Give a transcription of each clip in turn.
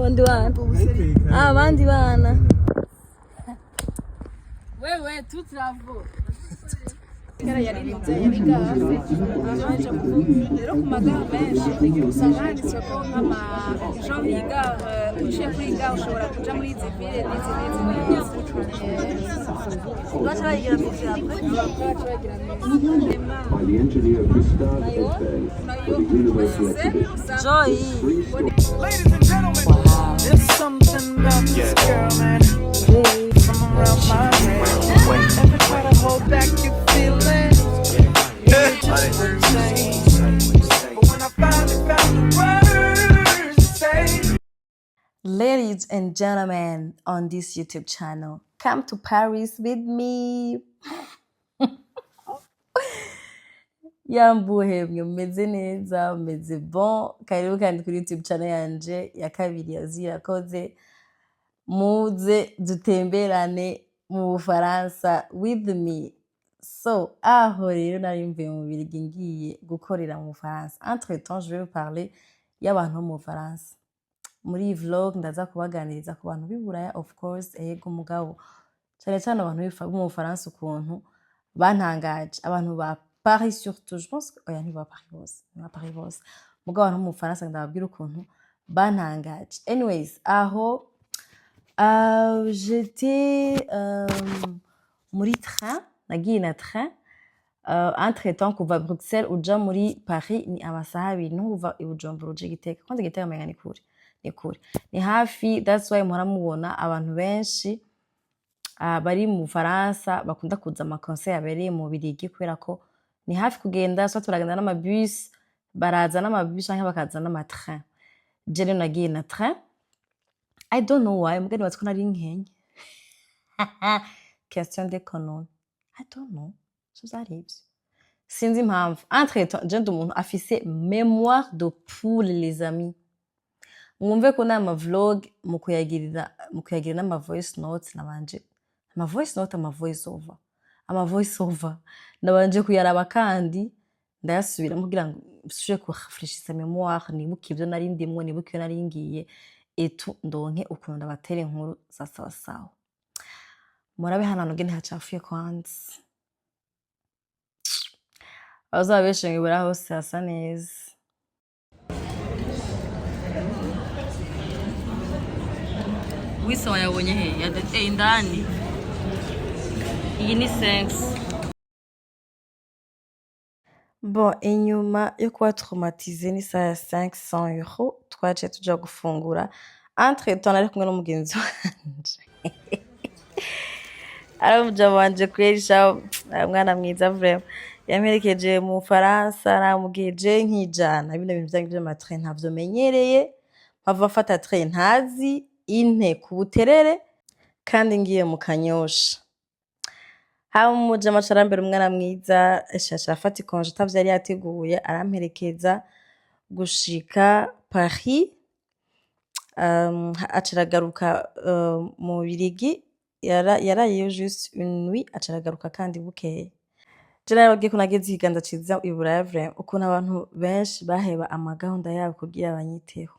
abandi bana abandi bana wewe tutravo kera yaririnze yariga aje rero ku magara menshi usanga handitswe ko nk'ama Jean Higa uciye kwiga ushobora kuja muri izi ville n'izi bacha bayigira kugira by the engineer Gustav Eiffel for the University. Joy. Ladies and gentlemen, wow. There's something about this girl, man. From around my head. Never try to hold back your feelings. You just wouldn't say. But when I finally found the words to say. Ladies and gentlemen on this YouTube channel, come to Paris with me. Yambuhemwe meze neza meze bon karibu kandi kuri YouTube channel yanje ya kabiri yazirakoze muze dutemberane mu Bufaransa with me. So aho rero nari mvuye mu Bubiligi ngiye gukorera mu Bufaransa. Entre temps je vais vous parler y'abantu mu Bufaransa. Muri vlog ndaza kubaganiriza ku bantu biburaya of course ego mugabo cyane cyane abantu bifa mu Bufaransa ukuntu bantangaje abantu ba Paris surtout, je pense que oya ni ba Paris bose mugabo abantu mu Faransa ndababwira ukuntu bantangaje. Anyways aho j'étais muri train nagiye na train entre temps kuva Bruxelles uja muri Paris ni amasaha abiri ntuva i Bujumbura uje Gitega kwanza Gitega menga ni kure ni hafi. That's why muhora mubona abantu benshi bari mu Faransa bakunda kuza ama concert yabereye mu Bubiligi kubera ko ni hafi kugenda so turagenda n'amabus baraza n'amabus canke bakaza n'amatrain. Je rero nagiye na train. I don't know why mugani watko nari nkenye question d'économie. I don't know so zaribye sinzi impamvu. Entre temps je ndi umuntu afise mémoire de poule les amis. Mwumve ko nama vlog mukuyagirira n'ama voice notes nabanje ama voice note ama voice over nabanje kuyaraba kandi ndayasubira kugira ngo nsubire ku rafraîchir mémoire nibuke ibyo nari ndimwe nibuke nari ngiye etu ndonke ukunda batere inkuru za sawa. Murabe hano ngene hacafuye kwanza azabeshe ngibura hose hasa neza. Wisa wayabonye he indani iyi ni 5. Bon inyuma yo kuba traumatize ni saa 500 € twaje tuja gufungura. Entre temps nari kumwe n'umugenzi wanje aravuga wanje kwisha mwana mwiza vraiment yamerekeje mu Faransa namugeje nkijana bino bintu byangi by'amatrain ntavyo menyereye bava fata train ntazi inte ku Buterere kandi ngiye mu Kanyosha. Hawo muje amacarambere umwana mwiza ashasha afata ikonje tavyo yari yateguye aramperekeza gushika Paris. Acaragaruka mu Bubiligi yaraye juste une nuit acaragaruka kandi bukeye. Jana bagiye kunageze iganda ciza iburaya vraiment ukuntu abantu benshi baheba amagahunda yabo kugira banyiteho.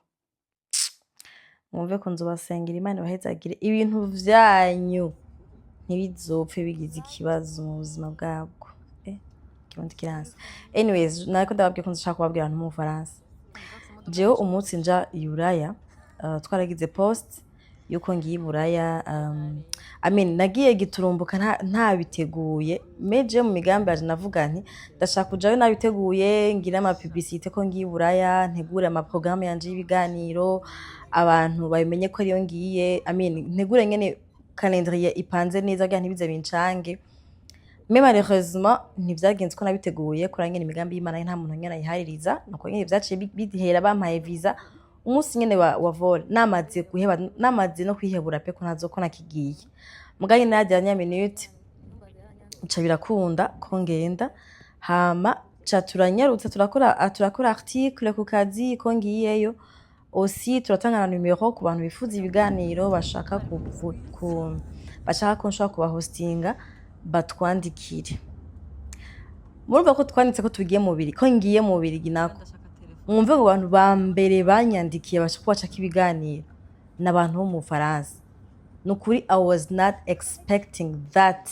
Mwumve ko nzobasengera Imana bahezagire ibintu vyanyu ntibizopfe bigize ikibazo mu buzima bwabwo. Kibondi kiranza. Anyways nako ndababwiye ko nzashaka kubabwira abantu mu Faransa. Jewe umunsi nja Iburaya twaragize post yuko ngiye Iburaya nagiye giturumbuka nta biteguye meje mu migambi yaje navuga nti ndashaka kujayo nabiteguye ngira ama publicité ko ngiye Iburaya ntegura ama programme yanje y'ibiganiro abantu babimenye ko ariyo ngiye ntegure nyene calendrier ipanze neza bya ntibize bincange. Mais malheureusement ntivyagenze ko nabiteguye kuranye imigambi y'Imana nta muntu nyene ayihaririza nuko nyene vyaciye bidihera bampaye visa umunsi nyene wa vol namaze guheba namaze no kwihebura pe ko ntazo ko nakigiye muganye najya minute uca birakunda ko ngenda hama ca turanyarutse turakora article ku kazi ko ngiyeyo aussi turatanga numero ku bantu bifuza ibiganiro bashaka bashaka ko nshaka kuba hostinga batwandikire. Murumva ko twanditse ko tugiye mu Bubiligi ko ngiye mu Bubiligi nako mwumve ngo abantu ba mbere banyandikiye bashaka ibiganiro n'abantu bo mu Bufaransa. Nukuri I was not expecting that.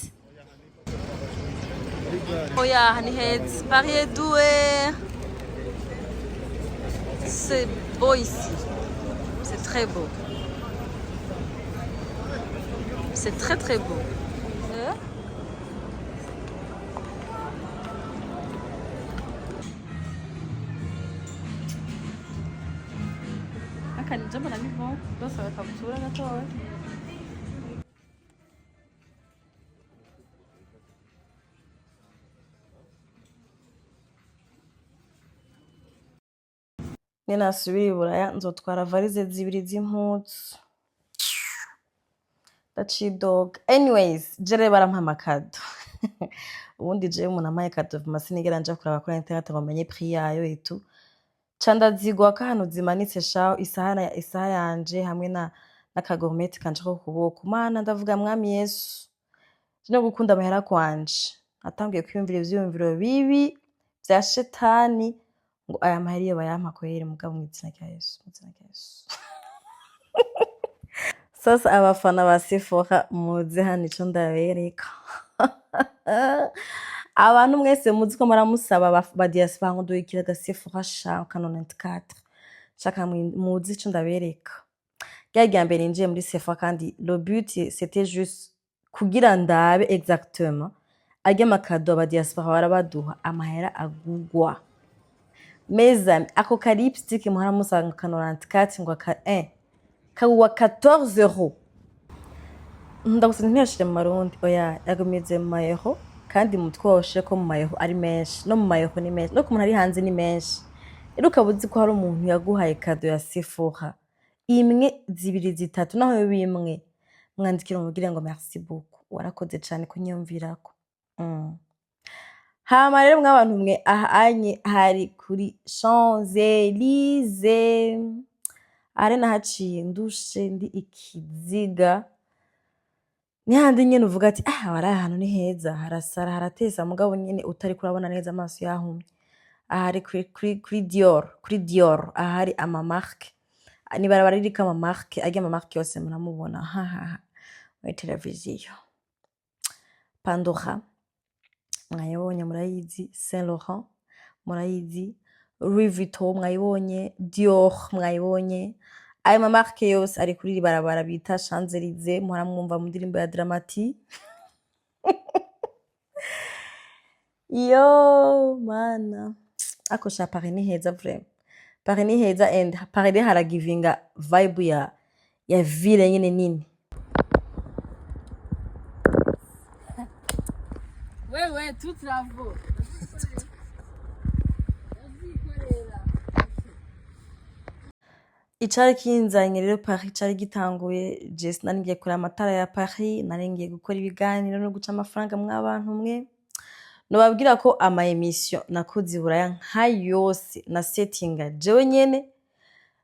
Oya ni heza, Paris est doué. C'est beau ici. C'est très beau. C'est très très beau. Akanijambo na mivo, bose bakabutura gatoya. Ninasubira i Buraya nzotwara varize zibiri z'impuzu. Dog. Anyways, jere barampa amakado. Ubundi jewe umuntu amaye kado vuma sinigera nja kuraba kuri internet ngo menye prix yayo etu. Ca ndazigwa ko ahantu zimanitse shaho isaha yanje hamwe n'akagometi kanje ko kuboko. Mana ndavuga mwami Yesu. Jino gukunda amahera kwanje. Natangiye kwiyumvira ivyiyumviro bibi vya shetani ngo aya mahera iyo bayampa kwere mugabo mu izina rya Yesu, mu izina rya Yesu. Sasa abafana ba Sephora muze hano ico ndabereka. Abantu mwese muzi ko maramusaba ba diaspora ngo duhikira ga Sephora shaka 94. Shaka muzi ico ndabereka. Rya mbere ninjiye muri Sephora kandi le but c'était juste kugira ndabe exactement ajya makado ba diaspora barabaduha amahera agugwa. Meza ako ka lipstick muhara musanga 94 ngo ka kawa 14 €. Ndagusa ntiyashire mu marundi oya yagumeze mu mayeho kandi mutwoshe ko mu mayeho ari menshi no mu mayeho ni menshi no ku muntu ari hanze ni menshi. Rero ukabuzi ko hari umuntu yaguhaye kado ya Sephora imwe zibiri zitatu naho bimwe mwandikira umubwire ngo merci beaucoup warakoze cyane kunyumvirako. Hama rero mw'abantu mwe ahanye hari kuri Champs-Élysées. Are nahaciye ndushe ndi ikiziga. Ni handi nyene uvuga ati wari ahantu ni heza harasara harateza mugabo nyene utari kurabona neza amaso yahumye. Ahari kuri Dior ahari ama marque. Ni barabara ririko ama marque ajya ama marque yose muramubona muri televiziyo. Pandora mwayibonye murayizi, Saint Laurent murayizi, Louis Vuitton mwayibonye, Dior mwayibonye. Ayo mamarke yose ari kuri barabara bita Champs-Élysées muramwumva mu ndirimbo ya Dramati. Yo mana akosha Paris ni heza vraiment. Paris ni heza and Paris haragivinga vibe ya ville nyene nini. Ouais, toute la vaut. Icari kinzanye rero Paris cari gitanguye Jess nari ngiye kuri amatara ya Paris nari ngiye gukora ibiganiro no guca amafaranga mw'abantu mwe. Nobabwira ko ama emission nakoze i Buraya nka yose na settinga jewe nyene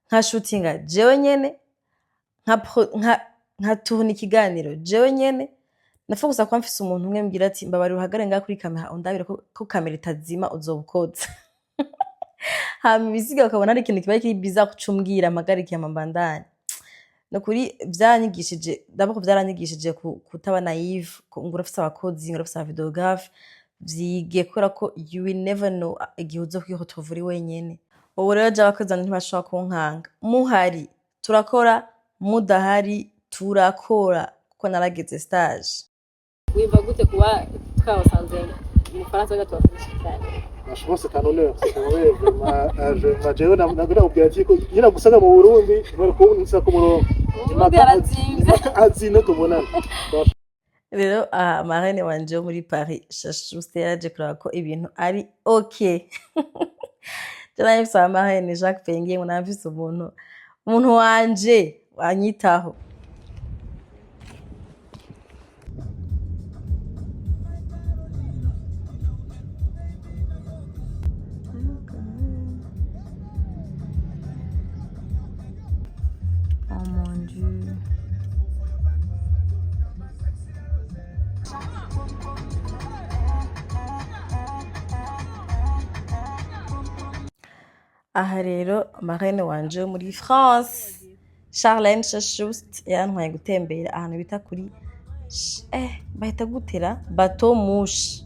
nka shootinga jewe nyene nka tourner ikiganiro jewe nyene. Nafuza ko mfise umuntu umwe mbwira ati mbabari uhagare nga kuri kamera undabira ko kamera itazima uzobukoza. Hama bisiga ukabona ari ikintu kibaye kiri bizarre kucumbwira amagariki ya mambandani. No kuri vyanyigishije d'abord vyaranyigishije kutaba naive ngo urafise abakozi ngo urafise videographe vyige kora ko you will never know igihe uzokwihotuvura wenyene. Ubu rero je abakozi ntibashobora kunkanga. Muhari turakora mudahari turakora kuko narageze stage. Wimva gute kuba twasanze mu Faransa gatwafisha cyane. Je pense que c'est un honneur, vraiment. Je nagira ubwati ko nyina gusaga mu Burundi bariko nisa ko murongo. Azine tubonana. Rero marraine wanje muri Paris shashuse yaje kuraba ko ibintu ari okay. Jana yifisa marraine Jacques Pengier munamvise umuntu wanje wanyitaho. Oh mon Dieu. Aha rero marraine wanje muri France Charlene Shashust yantwaye gutembera ahantu bita kuri bahita gutera bateau mouche.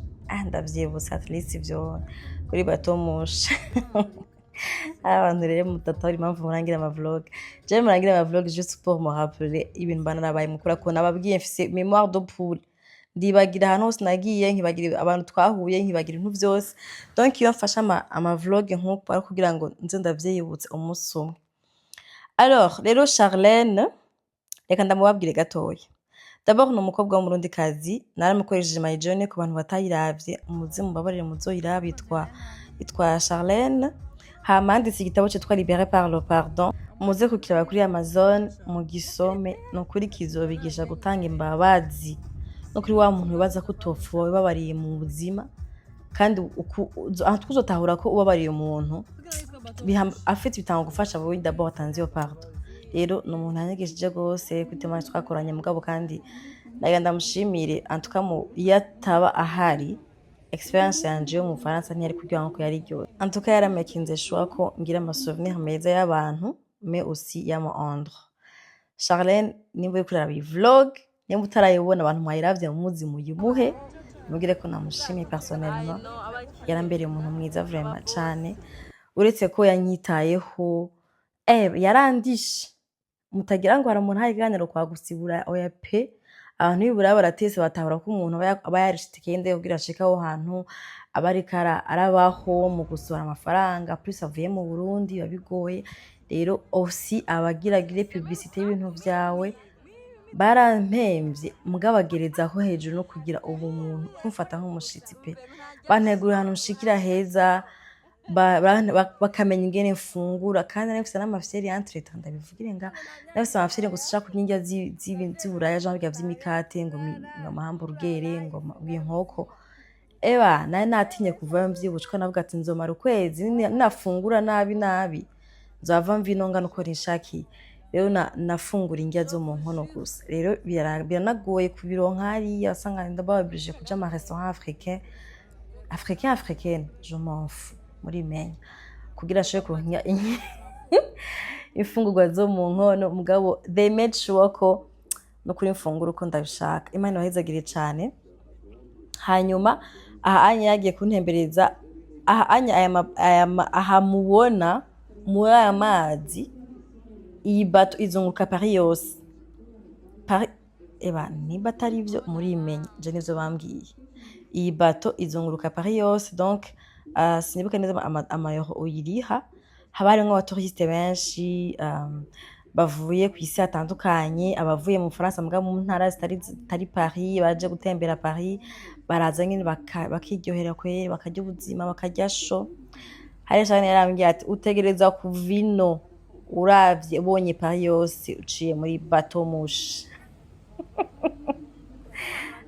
Ndavyibutse at least ivyo kuri bateau mouche. Abantu rero mutatori impamvu murangira ama vlog. Je murangira ama vlog juste pour me rappeler ibintu bana nabaye mukura ko nababwiye mfise mémoire de poule. Ndibagira ahantu hose nagiye nkibagira abantu twahuye nkibagira ibintu vyose. Donc iyo mfasha ama vlog nkuko ari kugira ngo nze ndavyibutse umunsi umwe. Alors rero Charlene reka ndamubabwire gatoya. D'abord n'umukobwa w'umurundikazi naramukoresheje my journey ku bantu batayiravye umuze mubabarire muzoyiraba itwa Charlene. Hamanditse igitabo cyitwa Libéré par le pardon muze kukiraba kuri Amazon mu gisome no kuri kizobigisha gutanga imbabazi no kuri wa muntu wibaza ko utopfuwe wibabariye mu buzima kandi kuzotahura ko ubabariye umuntu afite bitanga gufasha wowe d'abord atanze yo pardon. Rero n'umuntu yanyegeje gose kwitema twakoranye mugabo kandi ndamushimire antuka mu yataba ahari experience yanje yo mu Faransa ntiyari kugira ngo yari ryo antuka yaramekinze sure ko ngira ama souvenir meza y'abantu mais aussi ya mo Andre. Charlene nimba uri kuraba iyi vlog nimba utarayibona abantu mwayiravye mu muzi muyimuhe mugire ko namushimiye personnellement yarambereye umuntu mwiza vraiment cyane uretse ko yanyitayeho yarandishe mutagira ngo haramuntu hari ganiro kwa gusibura oya pe abantu bibura baratese batabura ko umuntu aba yarishitikende kugira ashikaho hantu abari kara arabaho mu gusora amafaranga plus avuye mu Burundi babigoye. Rero aussi abagiragire publicité y'ibintu byawe barampemvye mugabagerezaho hejuru no kugira ubumuntu kumfata nk'umushitsi pe bantegura ahantu nshikira heza bakamenya ingene mfungura kandi nafise n'amafyeri entretant ndabivugire nga nafise amafyeri ngo sishaka kunyinja z'iburaya jean biga vy'imikate ngo amahamburgere ngo inkoko nari natinye kuva mvyibushwa navuga ati nzomara ukwezi nafungura nabi nzava mvino ngana uko nishakiye. Rero nafungura indya zo mu nkono gusa rero biranagoye kubironka hariya usanga ndababije kuja ama restaurant africaine je m'en fous muri menya kugira ashobore kuronka imfungurwa zo mu nkono mugabo they made sure ko no kuri imfunguro uko ndabishaka. Imana wahezagire cyane. Hanyuma anya yagiye kuntembereza anya mubona muri aya mazi iyi bato izunguruka Paris yose. Paris ni batari ivyo muri imenya je nivyo bambwiye. Iyi bato izunguruka Paris yose donc sinibuka neza amayoro uyiriha habari nk'abatouriste benshi bavuye ku isi atandukanye abavuye mu France muga mu ntara zitari Paris baje gutembera Paris baraza nyine bakiryohera kwe bakarya ubuzima bakarya sho. Hari cyane yarambye ati utegereza kuvino uravye ubonye Paris yose uciye muri bateau mouche.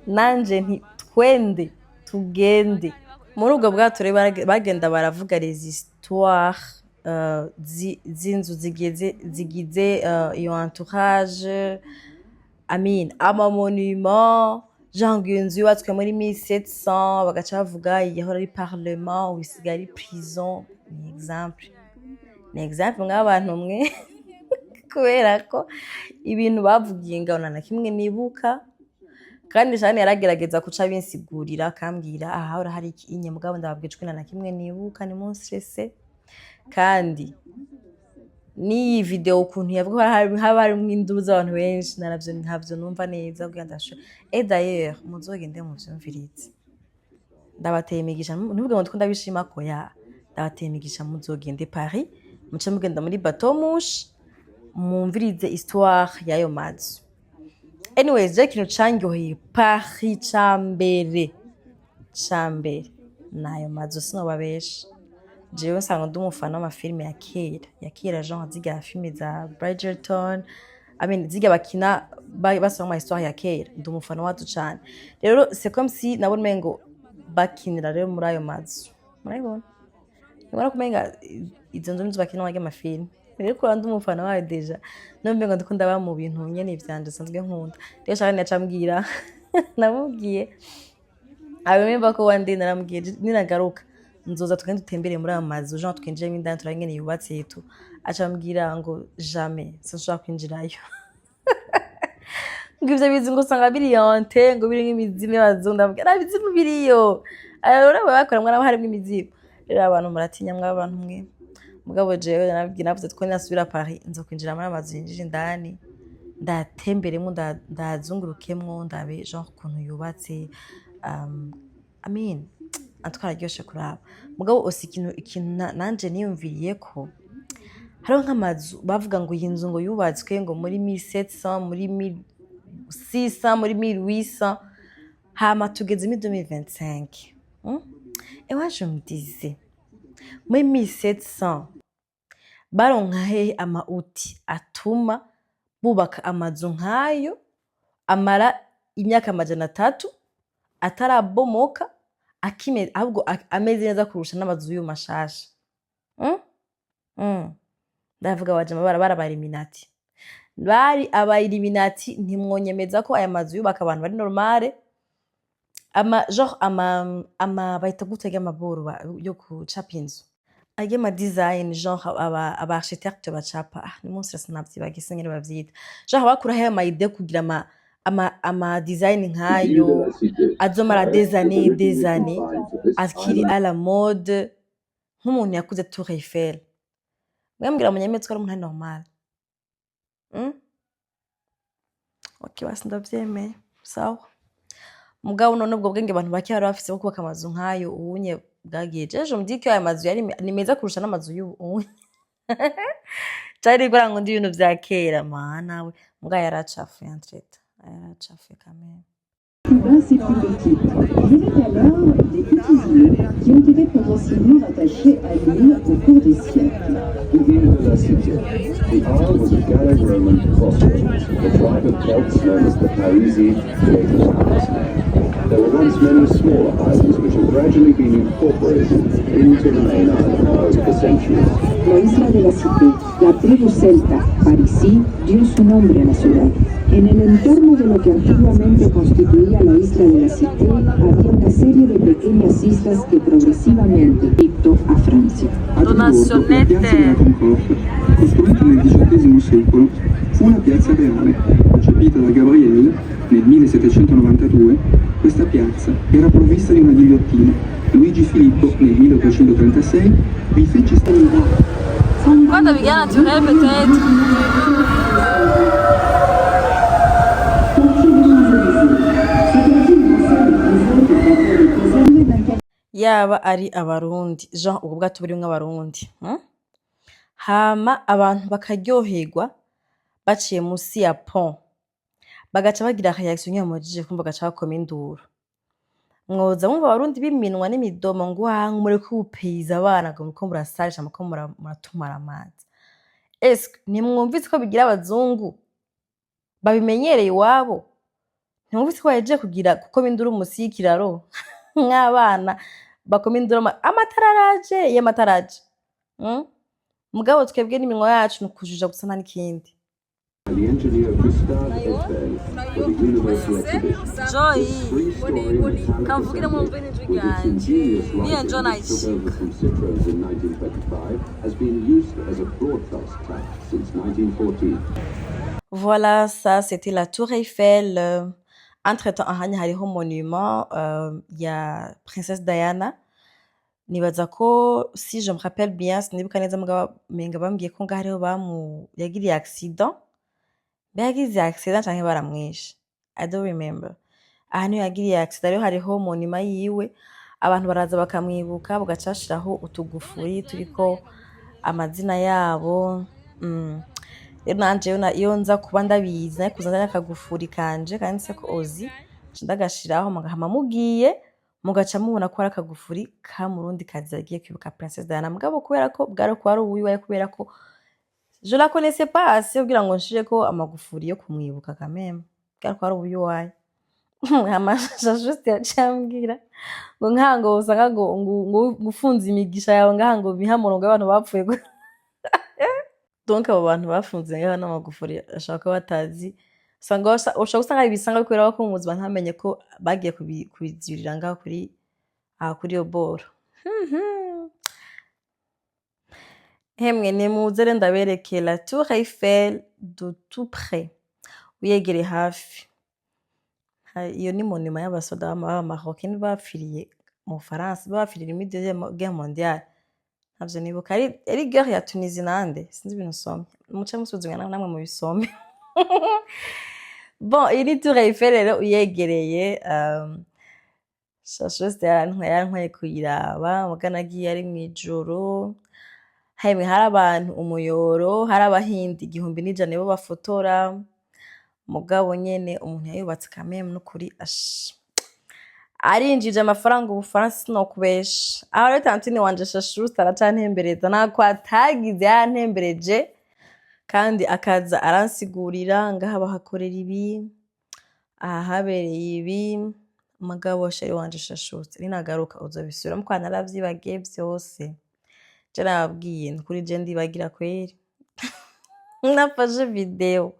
Nanje nti twende tugende muri ubwo bwato rero bagenda baravuga les histoires z'inzu zigize iyo entourage ama monument genre inzu yubatswe muri 1700 bagaca bavuga yahora ari parlement ubisigaye ari prison. ni exemple nk'abantu mwe kubera ko ibintu bavugiye ngabona na kimwe nibuka kandi cyane yaragerageza kuca binsigurira akambwira ahahora hari iki inye mugabo ndababwicwe na kimwe nibuka ni monstresse. Kandi ni video ukuntu yavuga hari mw'induru z'abantu benshi naravyo ntavyo numva neza kugira ndasho d'ailleurs muzogende mu vyumviritse ndabateye imigisha nubwo ngo ndabishima ko ndabateye imigisha muzogende Paris muce mugenda muri bateau mouche mumvirize histoire yayo mazi. Anyways je kintu cangyoheye Paris cambere nayo mazi sinobabesha. Jewe nsanga ndumufana w'amafilme ya kera genre ziga filme za Bridgerton ziga bakina basoma ama histoire ya kera ndumufana wacu cyane. Rero c'est comme si nabone mengo bakinira rero muri ayo mazi murabibona ngora kumenga izo nzo bakina wage amafilme rero ko ndumufana wayo deja nombe ngo ndikunda ba mu bintu nyene ivyanje sanzwe nkunda. Rero cyane nacambwira namubwiye abemba ko wandi naramubwiye ninagaruka nzoza tugende dutembere muri ayo mazu jean twinjiremo indani turabe ingene yubatse yetu aca ambwira ngo jamais sinshobora kwinjirayo ngo ivyo bizi ngo usanga biriyonte ngo biri nk'imizimu y'abazungu ndavuga nta bizimu biriyo rero bakoramwo nabo harimwo imizimu rero abantu muratinya mw'abantu mwe mugabo jewe navuze ko ninasubira Paris nzokwinjira muri amazu yinjije indani ndatemberemo ndazungurukemwo ndabe genre ukuntu yubatse I mean atwararyoshe kuraba mugabo osi ikintu nanje niyumviriye ko hariho nk'amazu bavuga ngo iyi nzu ngo yubatswe ngo muri 1700 muri 1600 muri 1800 hama tugeze muri 2025 ewa je me disais muri 1700 baronka hehe amauti atuma bubaka amazu nk'ayo amara imyaka 300 atarabomoka ahubwo ameze neza kurusha n'amazu y'umashasha ndavuga wajama bara Illuminati bari aba Illuminati ntimwonyemeza ko aya mazu yubaka abantu bari normale genre bahita gutega amaboro yo kucapa inzu age ma design genre aba architecte bacapa ni munsi sinavyibagiye nyene bavyita genre bakuraho ama idée kugira ama design nkayo azomara des années akiri à la mode nk'umuntu yakuze Tour Eiffel mwambwira munyemetse ko ari umuntu normal okay basi ndavyemeye sawa mugabo none ubwo bwenge abantu bake bari bafise bwo kubaka amazu nkayo ubunye bwagiye jeje mudiki ayo mazu yari ni meza kurusha n'amazu y'ubu cyari gora ngo ndi ibintu vya kera nawe mugabo yaracafuye entrete yaracafuye kamera Cuba, c'est plus petit. Il y avait alors des petits îlots qui ont été progressivement rattachés à l'île au cours des siècles. The Ville de la Cité. The isle was a Gallo-Roman crossroads. The tribe of Celts known as the Parisi gave us its name. There were once many smaller islands which have gradually been incorporated into the main island over the centuries. La isla de la Cité, la tribu celta Parisi, dio su nombre a la ciudad. En el entorno de lo que antiguamente constituía la isla de la Cité, había una serie de pequeñas islas que progresivamente Egipto a Francia. Donazionette. Costruita nel XVIII secolo, fu una piazza reale. Concepita da Gabriele nel 1792, questa piazza era provvista di una ghigliottina. Luigi Filippo nel 1836 vi fece stabilire. Guarda, bien naturel peut-être. Yaba ari abarundi Jean ubwo bwato burimwe abarundi hama abantu bakaryoherwa baciye musi ya pont bagaca bagira reaction nyamujije kumva gaca bakoma induru mwoza mumva abarundi biminwa n'imidomo ngo muri kupeyiza abana ngo muko murasarisha muko muratumara amazi eske nimwumvise ko bigira abazungu babimenyereye iwabo ntimwumvise ko yaje kugira kuko bindura umusi y'ikiraro nk'abana bakoma induru amataraje y'amataraje mugabo twebwe n'iminwa yacu nukujuja gusa nta n'ikindi The engineer Gustave Eiffel for the Universal Exhibition. Joy This three-story metallic kamvugire mu assembly, mvene with its juganje ingenious niyo lighting njo which took over nayishika from Citroës in 1925, has been used as a broadcast tower since 1914. Voilà, ça c'était la Tour Eiffel. Entre-temps, ahanya hariho monument ya Princesse Diana. Nibaza ko si je me rappelle bien, sinibuka neza mugabo menga bambwiye ko ngahariho yagiriye accident. Bagize accident canke baramwishe. I don't remember. Aha niyo yagiriye accident hariho monument yiwe. Abantu baraza bakamwibuka bugacashiraho utugufuri turiko amazina yabo. Rero nanje iyo nza kuba ndabizi kuzana akagufuri kanje kanditse ko Ozi ndagashiraho mugahama mugiye mugaca mubona ko ari akagufuri ka murundi kazi yagiye kwibuka Princesse Diana mugabo kubera ko bwaro ko ari uwiwe kubera ko je la connaissais pas assez kugira ngo nshire ko amagufuri yo kumwibuka kameme bwaro ko ari uwiwe amasha juste yacambwira ngo nkango usanga ngo gufunza imigisha yawe ngango bihamurongo abantu bapfuye donc abo bantu bafunze ngaho n'amagufuri ashaka batazi usanga usanga ibisanga bikorera ko mu buzima ntamenye ko bagiye kubizirira ngaho kuri iyo boro Hemwe nimuze rero ndabereke la Tour Eiffel de tout près uyegere hafi. Iyo ni monima y'abasoda b'Amarocains bapfiriye mu Faransa, bapfiriye muri Deuxième Guerre mondiale. Navyo nibuka ari guerre ya Tunisie nande sinzi ibintu nsomye muce musuzumya namwe mu bisome. Bon, iyi ni Tour Eiffel rero uyegereye shashose yantwaye kuyiraba mugana agiye ari mwijoro. Hemwe hari abantu umuyoro, hari abahindi 1,100 nibo bafotora. Mugabo nyene umuntu yayubatse kameme n'ukuri arinjije amafaranga Ubufaransa sinokubesha. Aho rero tantine wanje Shashuste aracantembereza nako atagize yantembereje kandi akaza aransigurira ngaha bahakorera ibi aha habereye ibi. Mugabo sheri wanje Shashuste ninagaruka uzobisubiramo kwa naravyibagiye vyose. Je nababwiye kuri je ndibagira kweri. Nafashe video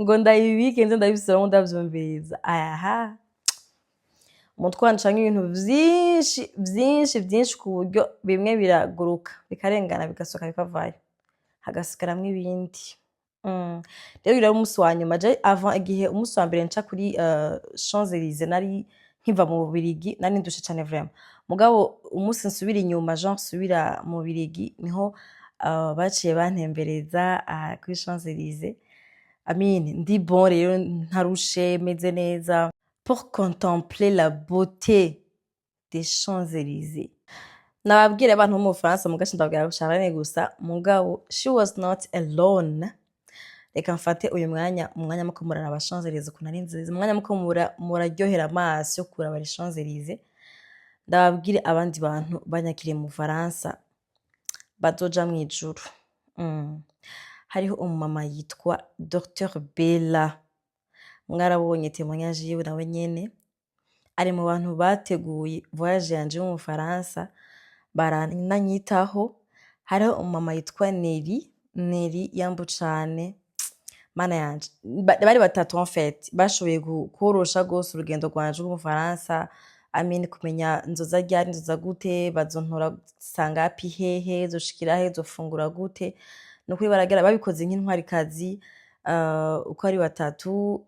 ngo ndayibike nze ndabisubiramo ndavyumviriza. Aha umutwe wancanga ibintu vyinshi ku buryo bimwe biraguruka bikarengana bigasoka bikavayo hagasigaramwo ibindi. Rero rero umunsi wa nyuma je avant igihe umunsi wa mbere nca kuri Champs-Élysées nari nkiva mu Bubiligi nari ndushe cane vraiment. Mugabo umunsi nsubira inyuma Jean nsubira mu Bubiligi niho baciye bantembereza kuri Champs-Élysées. Amine ndi bon rero ntarushe meze neza pour contempler la beauté des Champs-Élysées. Nababwira abantu mu France mu gace ndabwira Charlene gusa mugabo she was not alone. Reka mfate uyu mwanya muko muraraba Champs-Élysées kuna ari nziza umwanya muko muraryohera amaso yo kuraba Champs-Élysées. Ndababwire abandi bantu banyakiriye mu Faransa bazoja mwijuru. Hariho umumama yitwa Dr Bella mwarabonye témoignage yiwe nawe nyene ari mu bantu bateguye voyage yanje mu Faransa barananyitaho. Hariho umumama yitwa Neri yambu cane mana yanje bari batatu en fait bashoboye korosha gose urugendo rwanje mu Faransa. Amine kumenya nzoza ryari nzoza gute bazontora sanga api hehe zoshikira he zofungura gute nukuri baragera babikoze nk'intwarikazi uko ari batatu.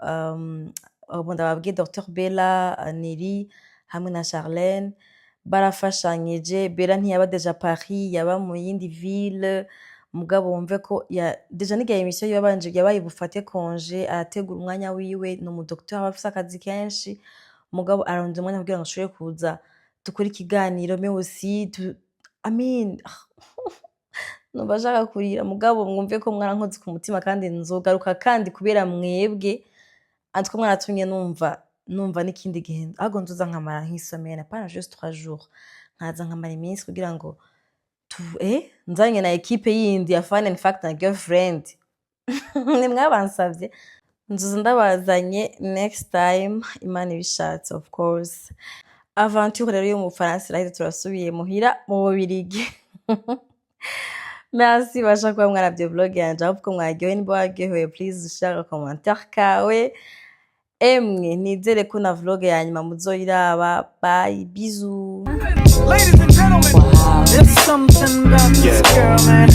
Ndababwiye Dr Bella, Neri hamwe na Charlene barafashanyije. Bella ntiyaba deja Paris yaba mu yindi ville mugabo wumve ko deja nigaye emission yabanje yabaye bufate congé ategura umwanya wiwe no mu docteur abafisa akazi kenshi mugabo aronze umwanya kugira ngo ashobore kuza dukora ikiganiro mais aussi Amine nubashaka kurira mugabo mwumve ko mwarankoze ku mutima kandi nzogaruka kandi kubera mwebwe antiko mwaratumye numva n'ikindi gihe ahubwo nzoza nkamara nk'isomera pas juste 3 jours nkaza nkamara iminsi kugira ngo nzanye na equipe yindi ya Fun and Fact na Girlfriend. Ni mwabansavye nzoza ndabazanye next time Imana ibishatse of course. Aventure rero yo mu Faransa rero turasubiye muhira mu Bubiligi. Merci basha kwa mwarabye vlog yanje ahubwo mwaryohe niba waryohewe please ushaka commentaire kawe. Emwe nizere ko na vlog ya nyuma muzoyiraba. Bye bisous. Ladies and gentlemen, there's something about this girl, man.